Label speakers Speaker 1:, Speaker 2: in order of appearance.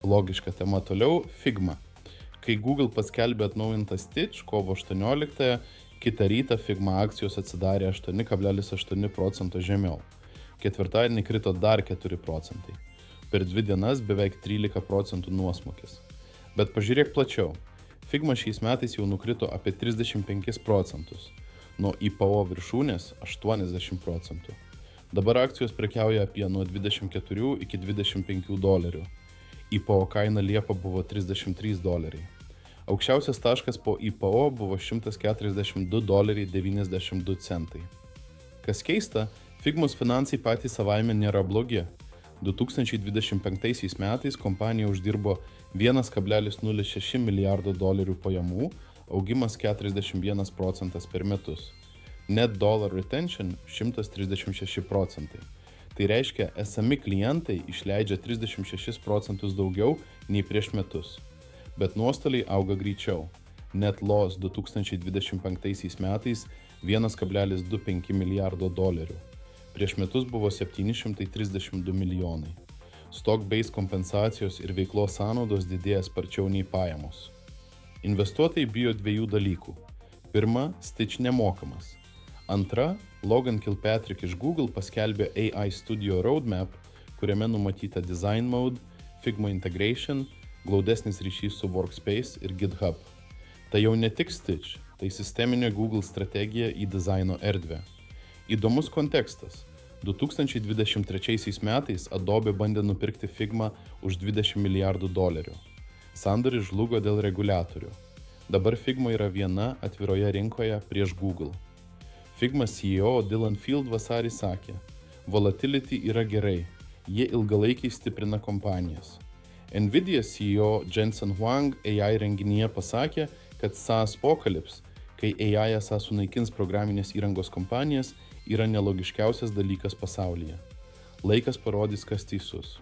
Speaker 1: Logiška tema toliau – Figma. Kai Google paskelbė atnaujintą Stitch kovo 18-ąją, kitą rytą Figma akcijos atsidarė 8,8% žemiau. Ketvirtadienį krito dar 4%. Per 2 dienas beveik 13% nuosmukis. Bet pažiūrėk plačiau. Figma šiais metais jau nukrito apie 35%. Nuo IPO viršūnės 80%. Dabar akcijos prekiauja apie nuo 24 iki 25 dolerių. IPO kaina Liepą buvo $33. Aukščiausias taškas po IPO buvo $142.92. Kas keista, Figmos finansai patys savaime nėra blogi. 2025 metais kompanija uždirbo $1,06 milijardo pajamų, augimas 41% per metus. Net dollar retention 136%. Tai reiškia, esami klientai išleidžia 36% daugiau nei prieš metus. Bet nuostoliai auga greičiau. Net loss 2025 metais $1,25 milijardo. Prieš metus buvo 732 milijonai. Stock-based kompensacijos ir veiklos sąnaudos didėja sparčiau nei pajamos. Investuotojai bijo 2 dalykų. Pirma, Stitch nemokamas. Antra, Logan Kilpatrick iš Google paskelbė AI Studio Roadmap, kuriame numatyta Design Mode, Figma Integration, glaudesnis ryšys su Workspace ir GitHub. Tai jau ne tik Stitch, tai sisteminė Google strategija į dizaino erdvę. Įdomus kontekstas. 2023 metais Adobe bandė nupirkti Figma už $20 milijardų. Sandoris žlugo dėl reguliatorių. Dabar Figma yra viena atviroje rinkoje prieš Google. Figma CEO Dylan Field vasarį sakė, volatility yra gerai, jie ilgalaikiai stiprina kompanijas. Nvidia CEO Jensen Huang AI renginyje pasakė, kad SaaS apocalypse, kai AI esą sunaikins programinės įrangos kompanijas, yra nelogiškiausias dalykas pasaulyje. Laikas parodys, kas teisus.